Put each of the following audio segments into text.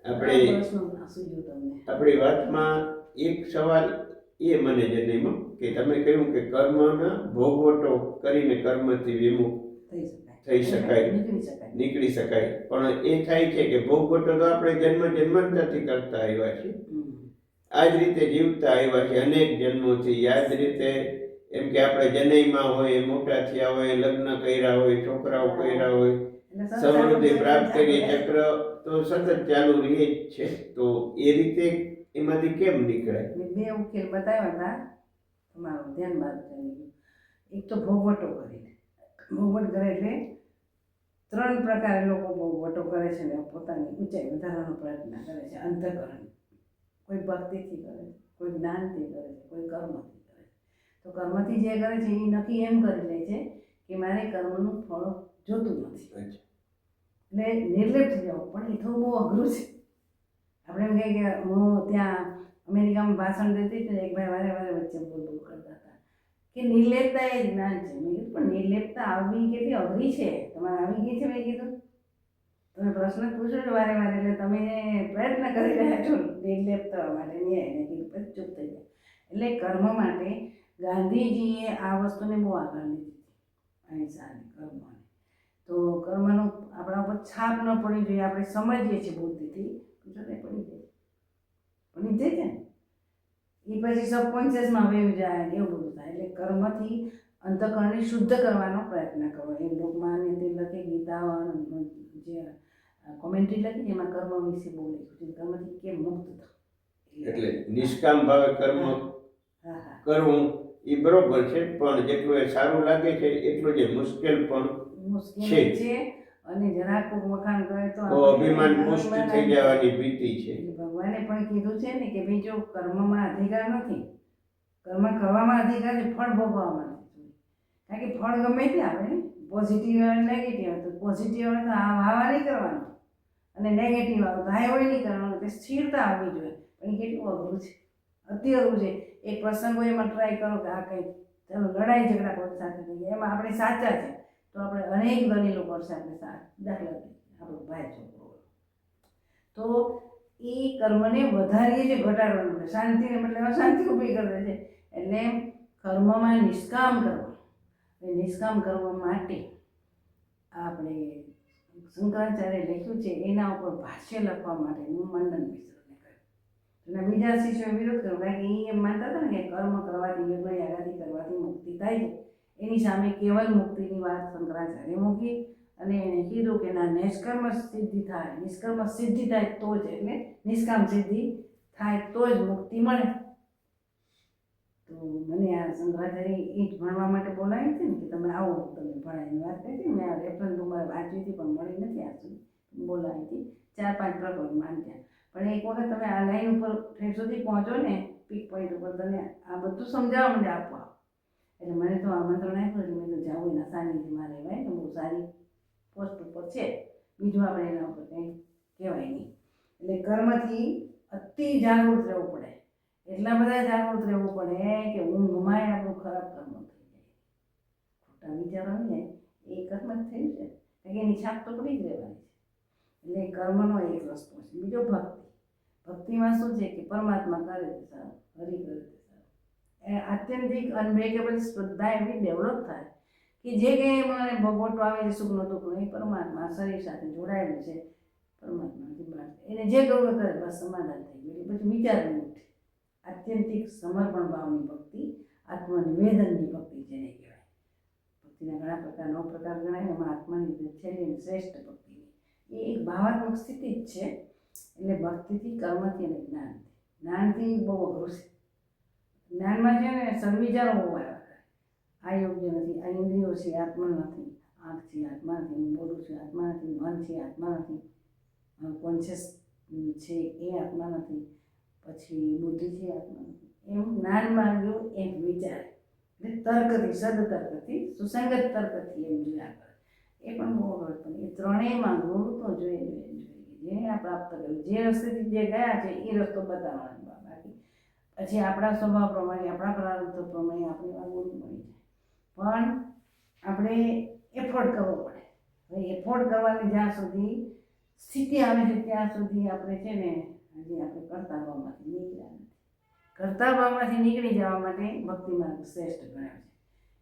આપણે આપણી વાતમાં એક સવાલ એ મને જન્મ્યો કે તમે કહ્યું કે કર્મના ભોગવટો કરીને કર્મથી વિમુખ થઈ શકાય, નીકળી શકાય. પણ એ થાય છે કે ભોગવટો તો આપણે જન્માંતરથી કરતા આવ્યા છીએ, આ જ રીતે જીવતા આવ્યા છીએ અનેક જન્મોથી. આ જ રીતે એમ કે આપણે જનૈમાં હોય, મોટા થયા હોય, લગ્ન કર્યા હોય, છોકરાઓ કર્યા હોય, સમૃદ્ધિ પ્રાપ્ત કરી, ચક્ર તો સતત ચાલુ રહે જ છે. તો એ રીતે એમાંથી કેમ નીકળાય? બે ઉકેલ બતાવ્યા હતા, તમારું ધ્યાન બાદ કરી. એક તો ભોગવટો કરીને, ભોગવટ કરે એટલે 3 પ્રકારે લોકો ભોગવટો કરે છે ને પોતાની ઊંચાઈ વધારવાનો પ્રયત્ન કરે છે. અંતઃકરણ, કોઈ ભક્તિથી કરે છે, કોઈ જ્ઞાનથી કરે છે, કોઈ કર્મથી કરે છે. તો કર્મથી જે કરે છે એ નક્કી એમ કરી લે છે કે મારે કર્મનું ફળ જોતું નથી, એટલે નિર્લેપ થઈ જાવ. પણ એ થોડું બહુ અઘરું છે. આપણે એમ કહીએ કે હું ત્યાં અમેરિકામાં ભાષણ દેતી હતી, એક ભાઈ વારે વારે વચ્ચે બોલ કરતા હતા કે નિર્લેપતા એ જ્ઞાન છે. મેં કીધું પણ નિર્લેપતા આવવી કેટલી અઘરી છે, તમારે આવી ગઈ છે? મેં કીધું તમે પ્રશ્ન પૂછો છો વારે વારે, એટલે તમે પ્રયત્ન કરી રહ્યા છો નિર્લેપ થવા માટે. મેં કીધું પછી ચૂપ થઈ જાય. એટલે કર્મ માટે ગાંધીજીએ આ વસ્તુને બહુ આગળ લીધી હતી, અહિંસાને, કર્મને. તો કર્મનું આપણા ઉપર છાપ ન પડી જોઈએ. આપણે સમજીએ છીએ બુદ્ધિથી, જો ને પડી જાય છે ને, એ પછી સબકોન્શિયસમાં વહી જાય, એવું બધું થાય. એટલે કર્મથી અંતઃકરણને શુદ્ધ કરવાનો પ્રયત્ન કરો. એ લોકમાન્ય તિલકે ગીતા જે કોમેન્ટ્રી લખી જેમાં કર્મ વિશે બહુ લખ્યું છે, કર્મથી કેમ મુક્ત થવું. એટલે નિષ્કામ ભાવે કર્મ કરવું એ બરોબર છે, પણ જેટલું એ સારું લાગે છે એટલું જ મુશ્કેલ પણ છે. અને જરાક વખાણ કરે તો અભિમાન પુષ્ટ થઈ જવાની ભીતિ છે. ભગવાને પણ કીધું છે ને કે ભાઈ જો કર્મમાં અધિકાર નથી, કર્મ કરવામાં અધિકાર છે, ફળ ભોગવવામાં નથી. કારણ કે ફળ ગમે તે આવે ને, પોઝિટિવ આવે નેગેટિવ આવે. તો પોઝિટિવ આવે તો હાવા નહીં કરવાનું, અને નેગેટિવ આવે તો હાય હોય નહીં કરવાનું. તે સ્થિરતા આવવી જોઈએ. પણ એ કેટલું અઘરું છે, અતિ અઘરું છે. એક પ્રસંગ હોય એમાં ટ્રાય કરો કે આ કંઈ ચાલો લડાઈ ઝઘડા કોઈ સાથે થઈ જાય, એમાં આપણે સાચા છે તો આપણે અનેક દલીલો કરશે આપણે સાથ. દાખલા તરીકે આપણો ભાઈ છોકરો, તો એ કર્મને વધારીએ છે, ઘટાડવાનું પડે. શાંતિને બદલે અશાંતિ ઊભી કરી દે છે. એટલે કર્મમાં નિષ્કામ કરવા, નિષ્કામ કરવા માટે આપણે શંકરાચાર્ય લખ્યું છે, એના ઉપર ભાષ્ય લખવા માટેનું મંડન મિશ્રને કહ્યું. અને બીજા શિષ્યોએ વિરોધ કર્યો, કારણ કે એ એમ માનતા હતા ને કે કર્મ કરવાથી, યજ્ઞ યાગાદી કરવાથી મુક્તિ થાય છે. એની સામે કેવલ મુક્તિની વાત શંકરાચાર્ય મૂકી અને એને કીધું કે ના, નિષ્કર્મ સિદ્ધિ થાય, નિષ્કર્મ સિદ્ધિ થાય તો જ, એટલે નિષ્કામ સિદ્ધિ થાય તો જ મુક્તિ મળે. તો મને આ શંકરાચાર્ય એ જ ભણવા માટે બોલાવી હતી ને કે તમે આવો, તમે ભણાવીને વાત કરી હતી. મેં આ રેફરન્સ તમારે વાંચી હતી પણ મળી નથી આજ સુધી. બોલાવી હતી 4-5 પ્રકરણ માન્યા. પણ એક વખત તમે આ લાઈન ઉપર ઠેર સુધી પહોંચો ને, પીક પોઈન્ટ ઉપર, તને આ બધું સમજાવવા માંડે આપવા. એટલે મને તો આમંત્રણ આપ્યું, એટલે મેં તો જાઉં એના સાનિધ્યમાં રહેવાય ને, બહુ સારી પોસ્ટ ઉપર છે. બીજું આપણે એના ઉપર કંઈ કહેવાય નહીં. એટલે કર્મથી અતિ જાગૃત રહેવું પડે. એટલા બધા જાગૃત રહેવું પડે કે ઊંઘમાં આપણું ખરાબ કર્મ થઈ જાય, ખોટા વિચારો આવી જાય, એ કર્મ જ થયું છે. કારણ કે એની છાપ તો પડી જ રહેવાની છે. એટલે કર્મનો એક રસ્તો છે. બીજો ભક્તિ. ભક્તિમાં શું છે કે પરમાત્મા કરે છે સારું, હરિ કરે છે સારું. એ આત્યંતિક અનબ્રેકેબલ શ્રદ્ધા એવી ડેવલપ થાય કે જે કંઈ મને ભોગવટો આવે છે, સુખનો દુઃખનો, એ પરમાત્મા શરીર સાથે જોડાયેલું છે, પરમાત્માથી બહાર. એને જે કરવું કરે બસ સમાધાન થઈ ગયું. પછી વિચારવું ઉઠે. આત્યંતિક સમર્પણ ભાવની ભક્તિ, આત્મનિવેદનની ભક્તિ જેને કહેવાય. ભક્તિના ઘણા પ્રકાર, 9 પ્રકાર ગણાય. એમાં આત્મનિવેદન છેલ્લી અને શ્રેષ્ઠ ભક્તિની એ એક ભાવાત્મક સ્થિતિ જ છે. એટલે ભક્તિથી, કર્મથી અને જ્ઞાનથી. જ્ઞાનથી બહુ અઘરું છે. જ્ઞાનમાં છે ને સદવિચારો બહુ આવ્યા કરે. આ યોગ્ય નથી, આ ઇન્દ્રિયો છે, આત્મા નથી, આંખ છે, આત્મા નથી, હું બોલું છું, આત્મા નથી, મન છે, આત્મા નથી, કોન્શિયસ છે, એ આત્મા નથી, પછી બુદ્ધિ છે, આત્મા નથી. એમ જ્ઞાનમાં આવ્યું એક વિચાર, એટલે તર્કથી, સદતર્કથી, સુસંગત તર્કથી એમ જોયા કરે. એ પણ બહુ અઘરું. પણ એ ત્રણેયમાં ગુરુ તો જોઈએ. જે આ પ્રાપ્ત કર્યું, જે રસ્તેથી જે ગયા છે એ રસ્તો બતાવવાનો. બાકી પછી આપણા સ્વભાવ પ્રમાણે, આપણા પ્રારબ્ધ પ્રમાણે આપણે આ ગુરુ મળી જાય. પણ આપણે એફોર્ડ કરવો પડે. હવે એફોર્ડ કરવાની જ્યાં સુધી સ્થિતિ આવે છે ત્યાં સુધી આપણે છે ને હજી આપણે કરતા ભાવમાંથી નીકળ્યા નથી. કરતા ભાવમાંથી નીકળી જવા માટે ભક્તિ માર્ગ શ્રેષ્ઠ ગણાય છે.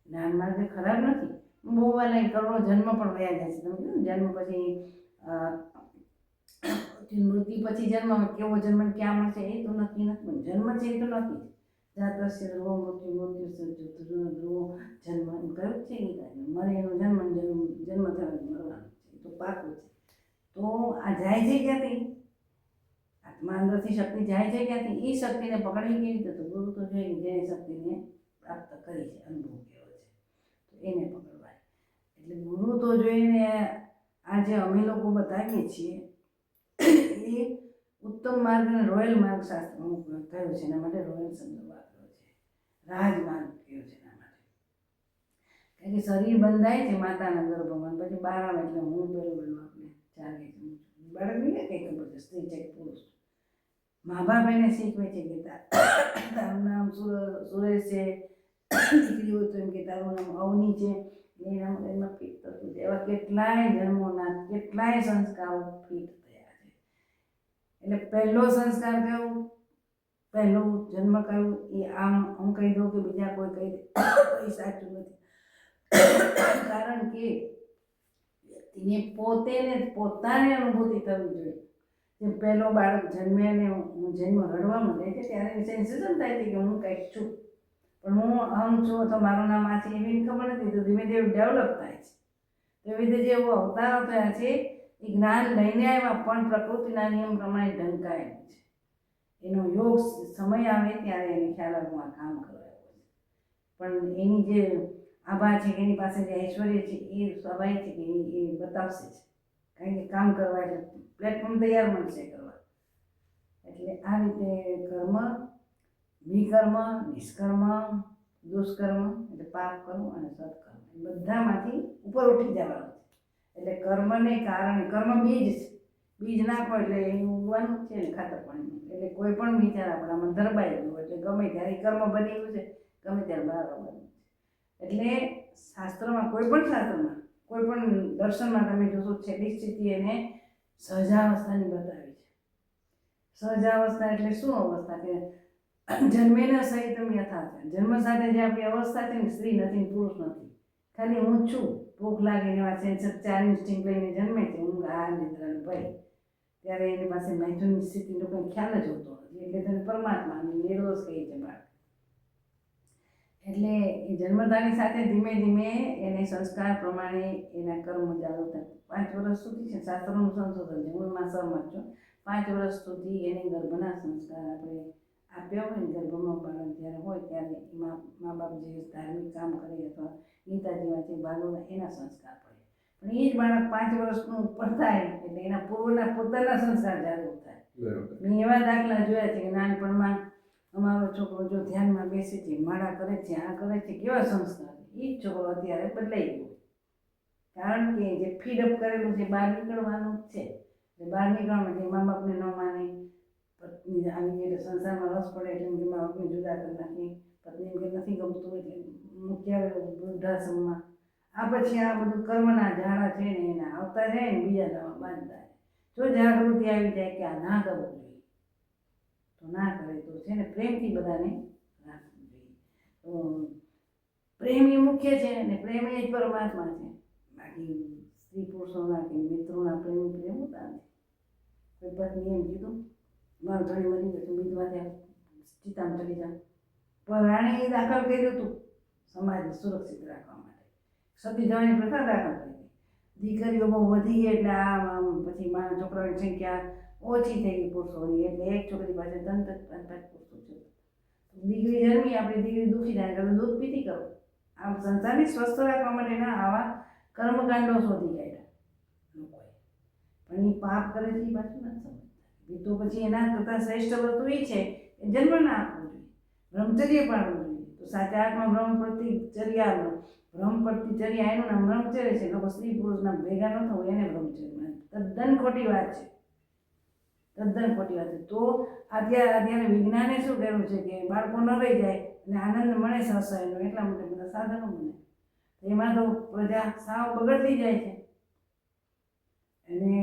જ્ઞાન માર્ગ ખરાબ નથી, બહુ વાલા કરોડો જન્મ પણ વયા જાય છે. તમે કીધું જન્મ પછી મૃત્યુ પછી જન્મ, કેવો જન્મ ક્યાં મળશે એ તો નક્કી નથી, જન્મ છે એ તો નક્કી છે. જાતસ્ય ધ્રુવો મૃત્યુ ધ્રુવો જન્મ એમ કહ્યું છે ગીતાને, મરે એનો જન્મ જન્મ થયો મરવાનો છે, એ તો પાકું છે. તો આ જાય છે ક્યાંથી? આત્મા અંદરથી શક્તિ જાય છે ક્યાંથી? એ શક્તિને પકડવી કેવી રીતે? તો ગુરુ તો જોઈએ જેને શક્તિને પ્રાપ્ત કરી છે, અનુભવ કેવો છે, તો એને પકડવાય. એટલે ગુરુ તો જોઈને આ જે અમે લોકો બતાવીએ છીએ એ ઉત્તમ માર્ગ અને રોયલ માર્ગ શાસ્ત્રમાં થયો છે. એના માટે રોયલ શબ્દ વાપર્યો છે, રાજમાર્ગ કયો છે એના માટે. કારણ કે શરીર બંધાય છે માતાના ગર્ભમાં, પછી બહાર આવે એટલે હું પેલું આપણે ચાલે છે બાળક નહીં કંઈ ખબર છે, સ્ત્રી છે પુરુષ. મા બાપ એને શીખવે છે કે તારું નામ સુરેશ છે, દીકરી હોય તો એમ કે તારું નામ અવની છે, એમાં ફિટ થતું છે. એવા કેટલાય જન્મોના કેટલાય સંસ્કારો ફિટ થયા છે. એટલે પહેલો સંસ્કાર કયો, પહેલો જન્મ કયો, એ આમ હું કહી દઉં કે બીજા કોઈ કહી દે કોઈ સાચું નથી. કારણ કે વ્યક્તિને પોતે ને પોતાની અનુભૂતિ થવી જોઈએ. જેમ પહેલો બાળક જન્મે અને જન્મ રડવા માંડે છે ત્યારે સેન્સેશન થાય છે કે હું કંઈક છું, પણ હું આમ છું તો મારું નામ આ છે એવી ખબર નથી. તો ધીમે ધીમે ડેવલપ થાય છે. એવી રીતે જેવો અવતારો થયા છે એ જ્ઞાન લઈને આવ્યા, પણ પ્રકૃતિના નિયમ પ્રમાણે ઢંકાયેલું છે. એનો યોગ સમય આવે ત્યારે એને ખ્યાલ આવે હું આ કામ કરાયું છે. પણ એની જે આભા છે, એની પાસે જે ઐશ્વર્ય છે એ સ્વાભાવિક છે કે એ બતાવશે જ, કારણ કે કામ કરવા એટલે પ્લેટફોર્મ તૈયાર મળશે કરવા. એટલે આ રીતે કર્મ, વિકર્મ, નિષ્કર્મ, દુષ્કર્મ એટલે પાપ કર્મ અને સત્કર્મ એ બધામાંથી ઉપર ઉઠી જવાનું છે. એટલે કર્મને કારણે કર્મ બીજ છે, બીજ નાખો એટલે એનું ઉગવાનું છે ને ખાતર પાણી. એટલે કોઈ પણ વિચાર આપણામાં ધરબાઈ ગયો એટલે ગમે ત્યારે કર્મ બની ગયું છે, ગમે ત્યારે બહાર આવવાનું છે. એટલે શાસ્ત્રમાં કોઈ પણ દર્શનમાં તમે જોશો છેલ્લી સ્થિતિ એને સહજાવસ્થાની બતાવી છે. સહજાવસ્થા એટલે શું અવસ્થા? કે જન્મેના સહિતમ યથા છે. જન્મ સાથે જે આપણી અવસ્થા છે ને, સ્ત્રી નથી પુરુષ નથી, ખાલી હું છું. ભૂખ લાગીને એવા સેન્સર 4 ઇન્સ્ટિંક્ટ લઈને જન્મે છે, ઊંઘ આ નિદ્રાનું ભય, ત્યારે એની પાસે મૈથુનની સ્થિતિનો કંઈ ખ્યાલ જ હોતો નથી. એટલે તેને પરમાત્મા નિર્દોષ કહે છે બાળક. એટલે એ જન્મતાની સાથે ધીમે ધીમે એને સંસ્કાર પ્રમાણે એના કર્મ ચાલુ થાય. 5 વર્ષ સુધી છે, શાસ્ત્રોનું સંશોધન છે, હું એમાં સહમત છું. 5 વર્ષ સુધી એને ગર્ભના સંસ્કાર આપણે આપ્યા હોય ને, ગર્ભમાં બાળક જ્યારે હોય ત્યારે મા બાપ જે ધાર્મિક કામ કરે અથવા ગીતાજી વાંચે, ભાગવત, એના સંસ્કાર પડે. પણ એ જ બાળક 5 વર્ષનું ઉપર થાય એટલે એના પૂર્વના પોતાના સંસ્કાર જાગૃત થાય. મેં એવા દાખલા જોયા છે કે નાનપણમાં અમારો છોકરો જો ધ્યાનમાં બેસે છે, માળા કરે છે, આ કરે છે, કેવા સંસ્કાર, એ જ છોકરો અત્યારે બદલાઈ ગયો. કારણ કે જે ફીડઅપ કરેલું છે બહાર નીકળવાનું જ છે. એટલે બહાર નીકળવા માટે મા બાપને ન માને, પત્ની આવી એટલે સંસારમાં રસ પડે એટલે એમ કે મા બાપને જુદા કરી નાખી, પત્ની એમ કે નથી ગમતું એટલે મૂક્યા વૃદ્ધાશ્રમમાં. આ પછી આ બધું કર્મના ઝાડા છે ને એના આવતા જાય ને બીજા નવા બાંધતા. જો જાગૃતિ આવી જાય કે આ ના કરવું જોઈએ તો ના કરે, તો છે ને પ્રેમથી બધાને રાખવું જોઈએ. તો પ્રેમ એ મુખ્ય છે અને પ્રેમ એ જ પરમાત્મા છે. બાકી સ્ત્રી પુરુષોના કે મિત્રોના પ્રેમ હોતા નથી. કોઈ પત્ની એમ કીધું મારું ધણી મરી ગયું, બીજવા ત્યાં ચિતામાં ચડી જાવ, પણ રાણીએ દાખલ કર્યું હતું સમાજને સુરક્ષિત રાખવા માટે. સતી જવાની પ્રથા દાખલ કરી. દીકરીઓ બહુ વધી ગઈ એટલે આમ પછી મારા છોકરાઓની સંખ્યા ઓછી થઈ ગઈ પુરુષોની, એટલે એક છોકરી પાસે 3-5 પુરુષો છે. દીકરી જન્મી, આપણી દીકરી દુઃખી થાય એટલે દૂધ પીતી કરો. આમ સંસારને સ્વસ્થ રાખવા માટેના આવા કર્મકાંડો શોધી કાઢ્યા લોકોએ. પણ એ પાપ કરે છે એ પાછું નથી સમજતા. તો પછી એના કરતાં શ્રેષ્ઠ વસ્તુ એ છે કે જન્મ ના આપવો જોઈએ, બ્રહ્મચર્ય પાડવું જોઈએ. તો સાચા અર્થમાં બ્રહ્મચર્યા એનું નામ બ્રહ્મચર્ય છે. લોકો સ્ત્રી પુરુષના ભેગા ન થવું એને બ્રહ્મચર્ય. તદ્દન ખોટી વાત છે, તદ્દન ખોટી વાત છે. તો અત્યારે વિજ્ઞાને શું કર્યું છે કે બાળકો ન રહી જાય અને આનંદ મળે સહસાયનો, એટલા માટે બધા સાધનો બને. એમાં તો પ્રજા સાવ બગડતી જાય છે. અને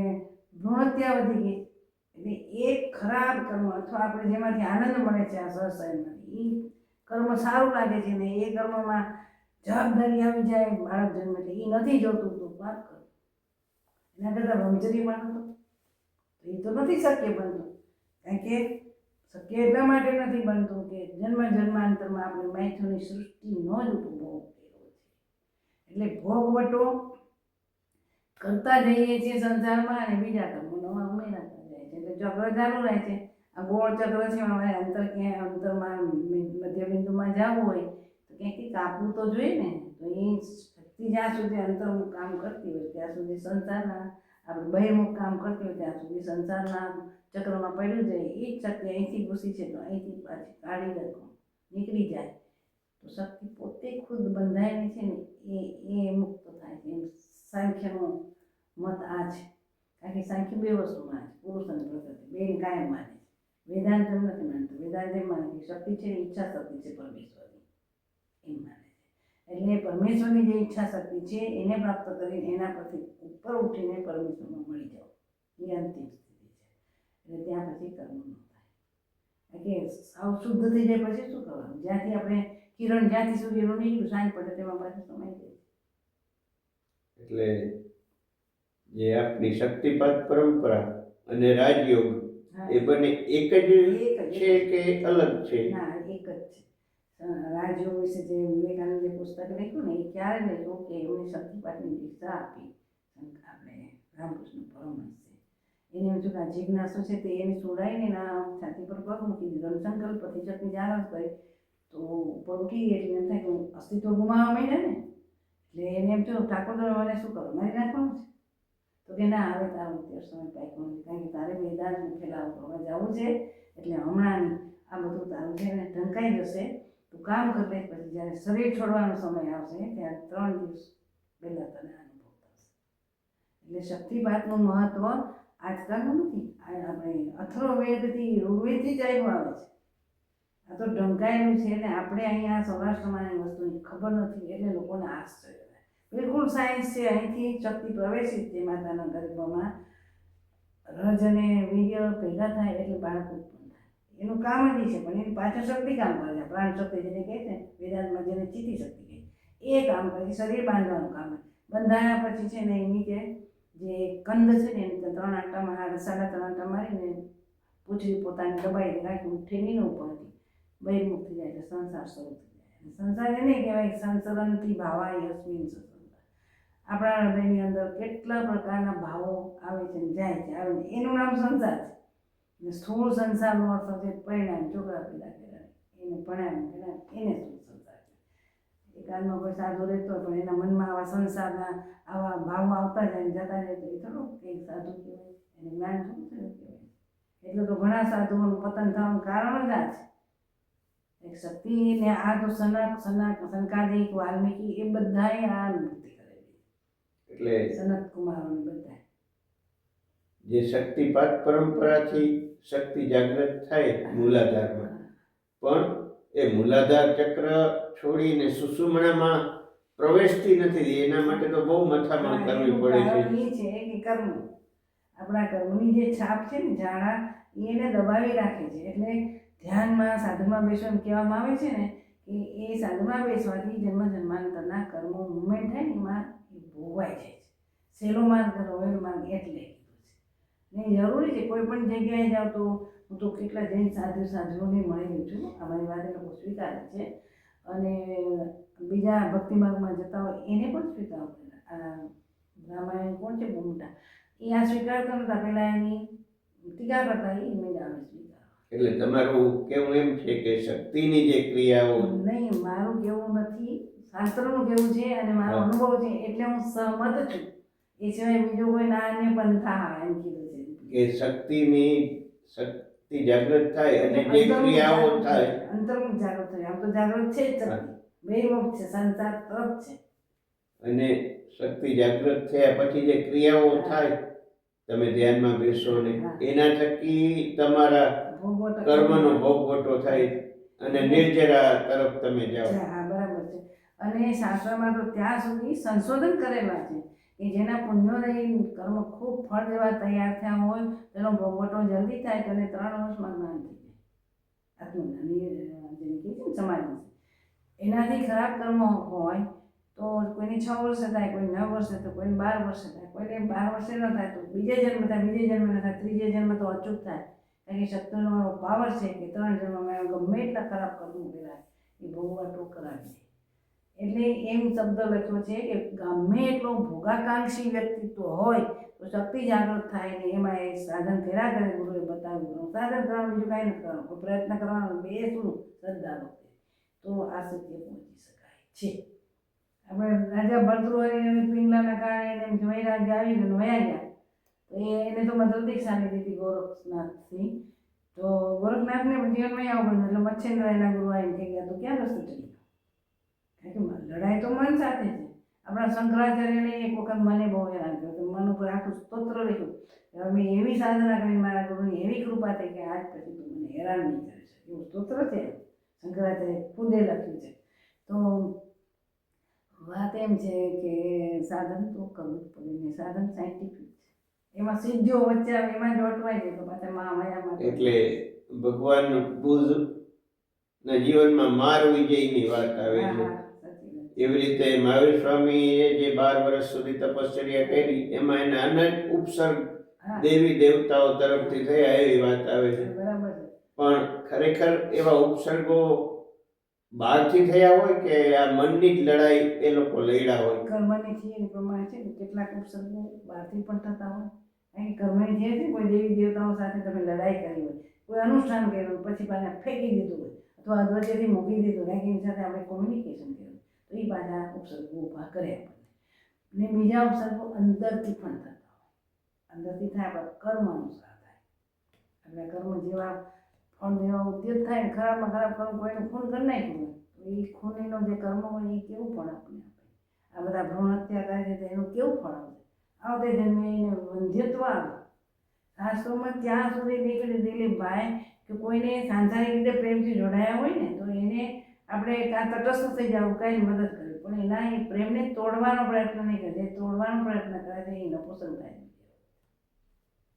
ભ્રૂણહત્યા વધી ગઈ. એટલે એ ખરાબ કર્મ અથવા આપણે જેમાંથી આનંદ મળે છે આ સહસયનમાંથી એ કર્મ સારું લાગે છે ને એ કર્મમાં જવાબદારી આવી જાય બાળક જન્મે એટલે એ નથી જોતું તો વાત કરો. એના કરતાં બ્રહ્મચર્ય માનો તો એ તો નથી શક્ય બનતું. કારણ કે શક્ય એટલા માટે નથી બનતું કે જન્મ જન્માંતરમાં આપણે મૈથુનની સૃષ્ટિનો જ ઉપભોગ કર્યો છે. એટલે ભોગવટો કરતા જઈએ છીએ સંસારમાં અને બીજા કર્મો નવા ઉમેરાતા જાય છે. એટલે ચક્ર ચાલુ રહે છે. આ ગોળ ચક્ર છે અમારે અંતર ક્યાંય અંતરમાં મધ્યબિંદુમાં જવું હોય તો ક્યાંકથી કાપવું તો જોઈએ ને. તો એ શક્તિ જ્યાં સુધી અંતર્મુખ કામ કરતી હોય ત્યાં સુધી સંસારના આપણે બહિર્મુખ કામ કરતી હોય ત્યાં સુધી સંસારના ચક્રમાં પડ્યું જાય. એ જ શક્તિ અહીંથી ઘૂસી છે તો અહીંથી પાછી કાઢી રાખો નીકળી જાય તો શક્તિ પોતે ખુદ બંધાયેલી છે ને એ મુક્ત થાય છે. એમ સાંખ્યનો મત આ છે. કારણ કે સાંખ્ય બે વસ્તુમાં છે, પુરુષ અને પ્રકૃતિ બેને કાયમ માને છે. વેદાંત એમ નથી માનતું. વેદાંત એમ માને કે શક્તિ છે ઈચ્છા શક્તિ છે પરમેશ્વરની એમ માને છે. એટલે પરમેશ્વરની જે ઈચ્છા શક્તિ છે એને પ્રાપ્ત કરીને એના પરથી ઉપર ઉઠીને પરમેશ્વરમાં મળી જાઓ એ અંતિમ સ્થિતિ છે. એટલે ત્યાં પછી કર્મ ન થાય. કે સાવ શુદ્ધ થઈ જાય પછી શું કરવાનું? જ્યાંથી આપણે કિરણ જ્યાંથી સૂર્યનું નીકળ્યું સાંજ પડે તેમાં પાછું સમાઈ જાય. એટલે જે આપણી શક્તિપાત પરંપરા અને રાજયોગ એ બંને એક જ છે કે અલગ છે? ના, એક જ છે. રાજયોગ વિશે જે વિવેકાનંદે પુસ્તક લખ્યું ને એ ક્યારે લખ્યું કે એમને શક્તિપાતની દીક્ષા આપી આપણે રામકૃષ્ણ પરમહંસે. એને એમ થયું કે આ જિજ્ઞાસુ છે તે એને છોડાવીને એના છાતી પર પગ મૂકી દીધો અને સંકલ્પથી શક્તિ જાગૃત કરી તો ઉપર ઉઠી ગઈ. એટલે એમ થાય કે અસ્તિત્વ ગુમાવવા માંડ્યા ને એટલે એને એમ થયું ઠાકોર મને શું કરો મારી નાખવાનું છે? તો કે ના હવે તારું અત્યારે સમય પાક્યો નથી. કારણ કે તારે વેદાંતનું ફેલાવો કરવા જવું છે એટલે હમણાં આ બધું તારું છે ને ઢંકાઈ જશે. તું કામ કરી લે પછી જ્યારે શરીર છોડવાનો સમય આવશે ત્યારે 3 દિવસ પહેલાં તને અનુભવ થશે. એટલે શક્તિપાતનું મહત્ત્વ આજકાલનું નથી. આપણે અથર્વવેદથી ઋગ્વેદથી જ આવ્યું આવે છે. આ તો ઢંકાયેલું છે એટલે આપણે અહીંયા સૌરાષ્ટ્રમાં એ વસ્તુની ખબર નથી એટલે લોકોને આશ્ચર્ય થાય. બિલકુલ સાયન્સ છે. અહીંથી શક્તિ પ્રવેશી છે માતાના ગર્ભમાં. રજ અને વીર્ય ભેગા થાય એટલે બાળક ઉત્પન્ન થાય. એનું કામ જ છે પણ એની પાછળ શક્તિ કામ કરે છે. પ્રાણ શક્તિ જેને કહે છે વેદાંતમાં જેને ચિત્તી શક્તિ કહે એ કામ કરે છે. શરીર બાંધવાનું કામ કરે. બંધાયા પછી છે ને એ નીચે જે કંદ છે ને એને 3 આંટામાં 3.5 આંટા મારીને પૂછડી પોતાની દબાઈ રાખી ઉઠે નહીં ને ઉપરથી બહિર્મુખ થઈ જાય એટલે સંસાર શરૂ થઈ જાય. સંસાર એને કહેવાય સંસરંતી ભાવાય અસ્મિન સંસાર. આપણા હૃદયની અંદર કેટલા પ્રકારના ભાવો આવે છે જાય છે આવે છે એનું નામ સંસાર છે. અને સ્થૂળ સંસારનો અર્થ છે પરિણામ. છોકરા પેદા કર્યા એને પરિણામ કર્યા એને સ્થૂળ સંસાર છે. એકાદમાં કોઈ સાધુ રહેતો પણ એના મનમાં આવા સંસારના આવા ભાવો આવતા જાય જતા જાય તો એ થોડું કંઈક સાધુ કહેવાય. એને જ્ઞાન થોડું થયું કહેવાય. એટલે તો ઘણા સાધુઓનું પતન થવાનું કારણ જ આ છે. એક શક્તિ ને આ તો સનકાદિક વાલ્મીકી એ બધાએ આ અનુભૂતિ કરેલી. એટલે સનત કુમારોને બધા જે શક્તિપાત પરંપરાથી શક્તિ જાગૃત થાય મૂલાધારમાં પણ એ મૂલાધાર ચક્ર છોડીને સુષુમ્નામાં પ્રવેશતી નથી. એના માટે તો બહુ મથામણ કરવી પડે છે. એ છે કે કર્મ આપણા કર્મની જે છાપ છે ને ઝાડા એને દબાવી રાખે છે. એટલે ધ્યાનમાં સાધુમાં બેસવાનું કહેવામાં આવે છે ને કે એ સાધુમાં બેસવાથી જન્મ જન્માંતરના કર્મો મુવમેન્ટ થાય ને એમાં એ ભોગવાઈ જાય છે. સહેલો માર્ગ રોયલ માર્ગ એટલે કીધું છે ને જરૂરી છે. કોઈ પણ જગ્યાએ જાઓ તો હું તો કેટલા જૈન સાધુઓને મળેલી છું. અમારી વાત એ લોકો સ્વીકારે છે અને બીજા ભક્તિ માર્ગમાં જતા હોય એને પણ સ્વીકાર કરે. રામાયણ કોણ છે બહુ મોટા એ આ સ્વીકારતા નતા. પહેલાં એની ટીકા કરતા એ મેં આવે સ્વીકાર. એટલે તમારું કેવું એમ છે કે શક્તિની જે ક્રિયાઓ નહીં, મારું કેવું નથી, શાસ્ત્રનું કેવું છે અને મારો અનુભવ છે એટલે હું સહમત છું. એ સિવાય બીજો કોઈ નાન્ય પંથા એમ કીધું છે કે શક્તિ જાગૃત થાય અને જે ક્રિયાઓ થાય અંતર્મુખ જાગૃત થાય. આમ તો જાગૃત છે જ શક્તિ બહિર્મુખ છે સંસાર તરફ છે. અને શક્તિ જાગૃત થયા પછી જે ક્રિયાઓ થાય તમે ધ્યાનમાં બેસો ને એના થકી તમારા કર્મનો ભોગવટો થાય અને નિર્જરા તરફ તમે જાઓ. હા બરાબર છે. અને શાસ્ત્રમાં તો ત્યાં સુધી સંશોધન કરેલા છે કે જેના પુણ્યોદય કર્મ ખૂબ ફળ દેવા તૈયાર થયા હોય તેનો ભોગવટો જલ્દી થાય તો એને 3 વર્ષમાં જ્ઞાન થઈ જાય આત્મજ્ઞાન જેને કહે છે ને સમાધિ એનાથી ખરાબ કર્મ હોય તો કોઈને 6 વર્ષે થાય, કોઈ 9 વર્ષે, તો કોઈને 12 વર્ષે થાય, કોઈને 12 વર્ષે ન થાય તો બીજે જન્મ થાય, બીજે જન્મ ન થાય, ત્રીજે જન્મ તો અચૂક થાય. કારણ કે શક્તિનો પાવર છે કે 3 જન્મમાં ગમે એટલા ખરાબ કર્મ કર્યા એ ભોગવટો કરાવી દે. એટલે એમ શબ્દ લખ્યો છે કે ગમે એટલો ભોગાકાંક્ષી વ્યક્તિત્વ હોય તો શક્તિ જાગૃત થાય ને એમાં એ સાધન કર્યા કરે ગુરુએ બતાવ્યું. સાધન કરવાનું બીજું કાંઈ નથી કરવાનું, કોઈ પ્રયત્ન કરવાનો, બેસવું શ્રદ્ધા ભક્તિ તો આ સ્થિતિએ પહોંચી શકાય છે. આપણે રાજા ભરતૃહરિ પિંગલાના કારણે એને વૈરાગ્ય આવી ગયું, વયા ગયા તો એને તો મતલબ દીક્ષા લીધી હતી ગોરખનાથથી. તો ગોરખનાથને જીવનમાં આવું બન્યું એટલે મચ્છેન્દ્ર એના ગુરુ આવીને કહી ગયા તો ક્યાં રસ્તો ચડી ગયો. કારણ કે લડાઈ તો મન સાથે છે. આપણા શંકરાચાર્યને એક વખત મને બહુ હેરાન કર્યો તો મન ઉપર આખું સ્તોત્ર લખ્યું કે મેં એવી સાધના કરી, મારા ગુરુની એવી કૃપા થઈ કે આજ પછી તું મને હેરાન નહીં કરી શકે એવું સ્તોત્ર છે. શંકરાચાર્ય ખુદે લખ્યું છે. તો વાત એમ છે કે સાધન તો કરવું જ પડે ને સાધન સાયન્ટિફિક છે. એમાં સિદ્ધિઓ વચ્ચે આવે એમાં જો અટવાય જાય તો પાછા માયામાં એટલે ભગવાન બુદ્ધના જીવનમાં માર વિજયની વાત આવે છે. એવી રીતે મહાવીર સ્વામીએ જે 12 વર્ષ સુધી તપશ્ચર્યા કરી એમાં એને અનેક ઉપસર્ગ દેવી દેવતાઓ તરફથી થયા એવી વાત આવે છે. બરાબર છે. પણ ખરેખર એવા ઉપસર્ગો બહારથી થયા હોય કે આ મનની જ લડાઈ એ લોકો લડ્યા હોય? કર્મની થિયરી પ્રમાણે છે ને કેટલાક ઉપસર્ગો બહારથી પણ થતા હોય. કારણ કે કર્મની થિયરી છે કોઈ દેવી દેવતાઓ સાથે તમે લડાઈ કરી હોય, કોઈ અનુષ્ઠાન કર્યું પછી પાછા ફેંકી દીધું હોય અથવા અધવચ્ચેથી મૂકી દીધું કારણ કે એની સાથે આપણે કોમ્યુનિકેશન કર્યું તો એ પાછા ઉપસર્ગો ઊભા કરે આપણને. અને બીજા ઉપસર્ગો અંદરથી પણ થતા હોય. અંદરથી થાય આપણા કર્મ અનુસાર થાય. આપણા કર્મ જેવા ફળ દેવા ઉદ્યોગ થાય, ખરાબમાં ખરાબ કર્મ કોઈનું ખૂન કરી નાખ્યું હોય તો એ ખૂનીનો જે કર્મ હોય એ કેવું ફળ આપણને આપે. આ બધા ભ્રૂણ હત્યા કરે છે તો એનું કેવું ફળ આવશે? આવતે જન્મે એને વંધ્યત્વ આવે. શાસ્ત્રોમાં ત્યાં સુધી નીકળી દિલીપભાઈ કે કોઈને સાંસારિક રીતે પ્રેમથી જોડાયા હોય ને તો એને આપણે કાં તટસ્થ થઈ જવું, કાંઈ મદદ કરવી, પણ એના એ પ્રેમને તોડવાનો પ્રયત્ન નહીં કરે. જે તોડવાનો પ્રયત્ન કરે છે એ નપુંસક થાય.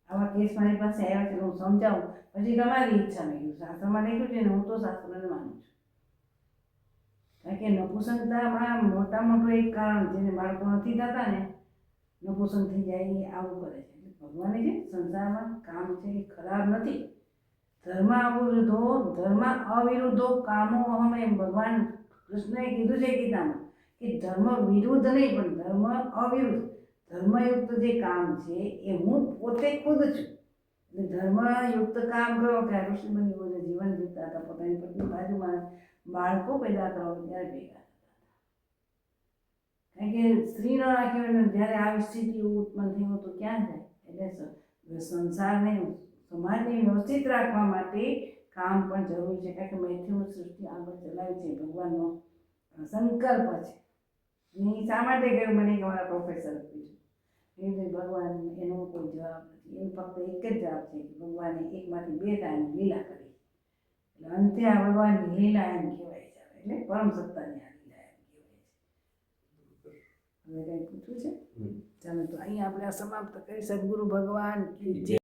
આવા કેસ મારી પાસે આવ્યા છે, હું સમજાવું પછી તમારી ઈચ્છા નહીં. શાસ્ત્રમાં લખ્યું છે ને હું તો શાસ્ત્રને માનું છું. કારણ કે નપુંસકતામાં મોટા મોટું એક કારણ જેને બાળકો નથી થતા ને નપુંસક થઈ જાય એ આવું કરે છે. ભગવાને છે સંસારમાં કામ છે એ ખરાબ નથી. ધર્મ અવિરુદ્ધો કામો અહમ એમ ભગવાન કૃષ્ણએ કીધું છે ગીતામાં કે ધર્મ વિરુદ્ધ નહીં પણ ધર્મ અવિરુદ્ધ. ધર્મયુક્ત જે કામ છે એ હું પોતે ખુદ છું. એટલે ધર્મયુક્ત કામ કરો કે ઋષિમુનિઓને જીવન જીવતા હતા, પોતાની પત્ની બાજુમાં બાળકો પેદા કરવા ત્યારે ભેગા થતા હતા. કારણ કે સ્ત્રી ન રાખી હોય ને જ્યારે આવી સ્થિતિ ઉત્પન્ન થઈ હોય તો ક્યાં જાય? એટલે સંસારને સમાજને વ્યવસ્થિત રાખવા માટે કામ પણ જરૂરી છે. કારણ કે મૈથુન સૃષ્ટિ આગળ ચલાવી છે, ભગવાનનો સંકલ્પ છે. એ શા માટે કહ્યું મને અમારા પ્રોફેસર પૂછ્યું એ ભગવાન એનો કોઈ જવાબ નથી. એનો ફક્ત એક જ જવાબ છે કે ભગવાને એકમાંથી 2 ટાઈમ લીલા કરી. એટલે અંતે આ ભગવાનની લીલા એમ કહેવાય છે. એટલે પરમ સત્તાની આ લીલા એમ કહેવાય છે. હવે કંઈ પૂછવું છે? ચાલો તો અહીંયા આપણે સમાપ્ત કરી. સદગુરુ ભગવાન કી જય.